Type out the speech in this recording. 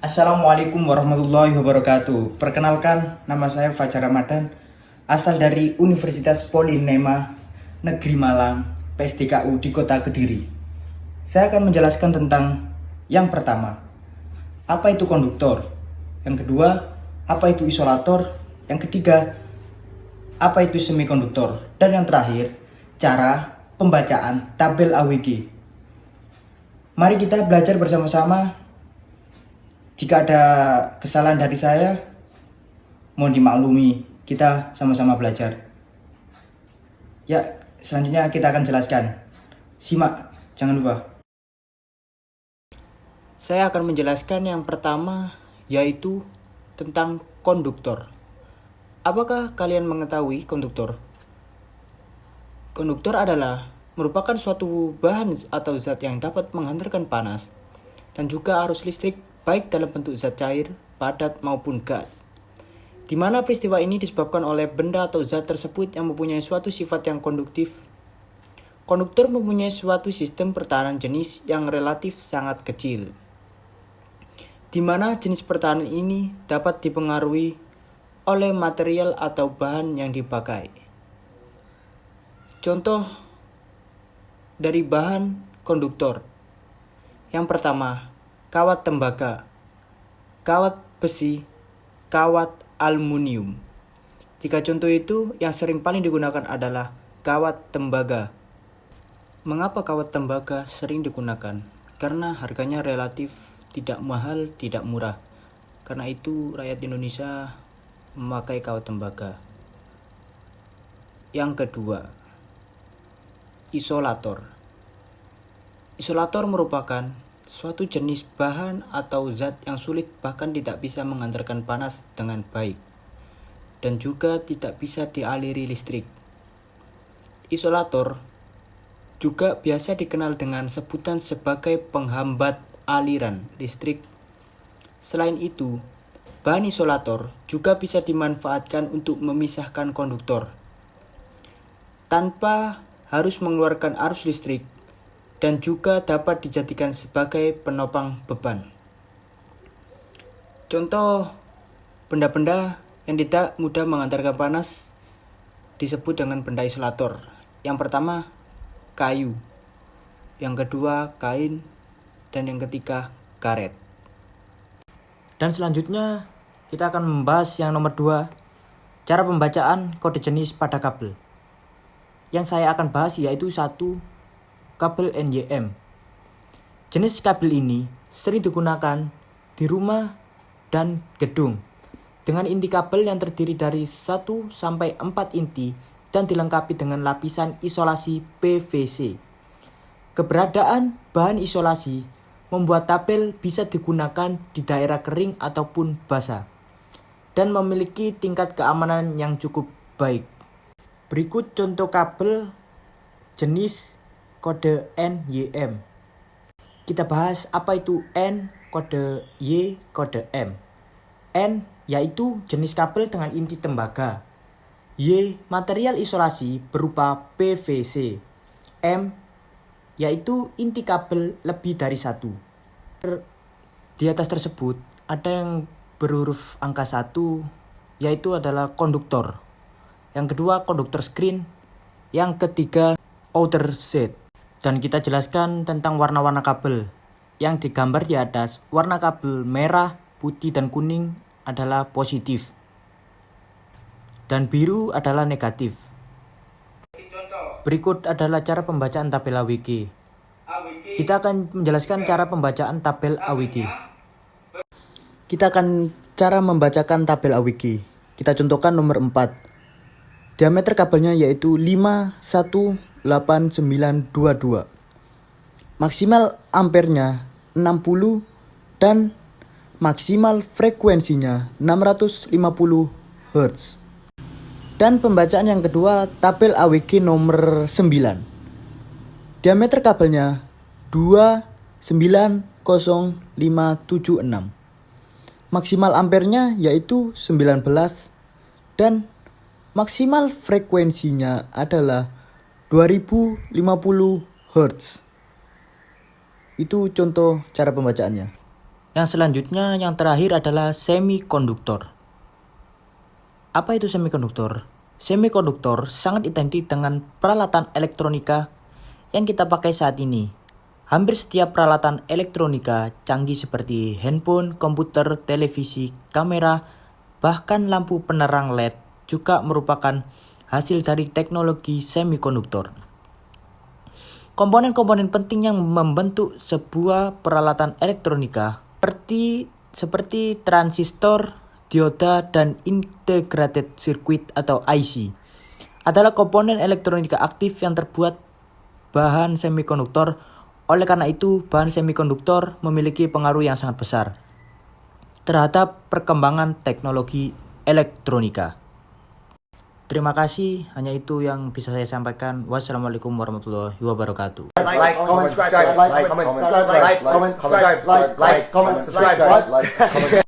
Assalamualaikum warahmatullahi wabarakatuh. Perkenalkan, nama saya Fajar Ramadan, asal dari Universitas Polinema Negeri Malang, PSDKU di Kota Kediri. Saya akan menjelaskan tentang yang pertama, apa itu konduktor? Yang kedua, apa itu isolator? Yang ketiga, apa itu semikonduktor? Dan yang terakhir, cara pembacaan tabel AWG. Mari kita belajar bersama-sama. Jika ada kesalahan dari saya, mohon dimaklumi, kita sama-sama belajar. Ya, selanjutnya kita akan jelaskan. Simak, jangan lupa. Saya akan menjelaskan yang pertama, yaitu tentang konduktor. Apakah kalian mengetahui konduktor? Konduktor adalah merupakan suatu bahan atau zat yang dapat menghantarkan panas dan juga arus listrik baik dalam bentuk zat cair, padat maupun gas. Di mana peristiwa ini disebabkan oleh benda atau zat tersebut yang mempunyai suatu sifat yang konduktif. Konduktor mempunyai suatu sistem pertahanan jenis yang relatif sangat kecil, di mana jenis pertahanan ini dapat dipengaruhi oleh material atau bahan yang dipakai. Contoh dari bahan konduktor. Yang pertama, kawat tembaga, kawat besi, kawat aluminium. Tiga contoh itu yang sering paling digunakan adalah kawat tembaga. Mengapa kawat tembaga sering digunakan? Karena harganya relatif tidak mahal, tidak murah. Karena itu rakyat Indonesia memakai kawat tembaga. Yang kedua, isolator. Isolator merupakan suatu jenis bahan atau zat yang sulit bahkan tidak bisa mengantarkan panas dengan baik dan juga tidak bisa dialiri listrik. Isolator juga biasa dikenal dengan sebutan sebagai penghambat aliran listrik. Selain itu, bahan isolator juga bisa dimanfaatkan untuk memisahkan konduktor tanpa harus mengeluarkan arus listrik, dan juga dapat dijadikan sebagai penopang beban. Contoh benda-benda yang tidak mudah mengantarkan panas disebut dengan benda isolator. Yang pertama, kayu. Yang kedua, kain. Dan yang ketiga, karet. Dan selanjutnya kita akan membahas yang nomor 2, cara pembacaan kode jenis pada kabel. Yang saya akan bahas yaitu 1, kabel NYM. Jenis kabel ini sering digunakan di rumah dan gedung dengan inti kabel yang terdiri dari 1 sampai 4 inti dan dilengkapi dengan lapisan isolasi PVC. Keberadaan bahan isolasi membuat tabel bisa digunakan di daerah kering ataupun basah dan memiliki tingkat keamanan yang cukup baik. Berikut contoh kabel jenis kode NYM. Kita bahas apa itu N, kode Y, kode M. N yaitu jenis kabel dengan inti tembaga. Y material isolasi berupa PVC. M yaitu inti kabel lebih dari 1. Di atas tersebut ada yang berhuruf angka 1 yaitu adalah konduktor. Yang kedua konduktor screen. Yang ketiga outer set. Dan kita jelaskan tentang warna-warna kabel. Yang digambar di atas, warna kabel merah, putih, dan kuning adalah positif. Dan biru adalah negatif. Berikut adalah cara pembacaan tabel AWG. Kita akan menjelaskan cara pembacaan tabel AWG. Kita akan cara membacakan tabel AWG. Kita contohkan nomor 4. Diameter kabelnya yaitu 51892. Maksimal ampernya 60 dan maksimal frekuensinya 650 Hz. Dan pembacaan yang kedua, tabel AWG nomor 9. Diameter kabelnya 290576. Maksimal ampernya yaitu 19 dan maksimal frekuensinya adalah 2050 Hz. Itu contoh cara pembacaannya. Yang selanjutnya, yang terakhir adalah semikonduktor. Apa itu semikonduktor? Semikonduktor sangat identik dengan peralatan elektronika yang kita pakai saat ini. Hampir setiap peralatan elektronika canggih seperti handphone, komputer, televisi, kamera, bahkan lampu penerang LED juga merupakan hasil dari teknologi semikonduktor. Komponen-komponen penting yang membentuk sebuah peralatan elektronika seperti transistor, dioda, dan integrated circuit atau IC adalah komponen elektronika aktif yang terbuat bahan semikonduktor. Oleh karena itu, bahan semikonduktor memiliki pengaruh yang sangat besar terhadap perkembangan teknologi elektronika. Terima kasih, hanya itu yang bisa saya sampaikan. Wassalamualaikum warahmatullahi wabarakatuh. Like, comment, subscribe, like, comment, subscribe, like, comment, subscribe, like, comment, subscribe.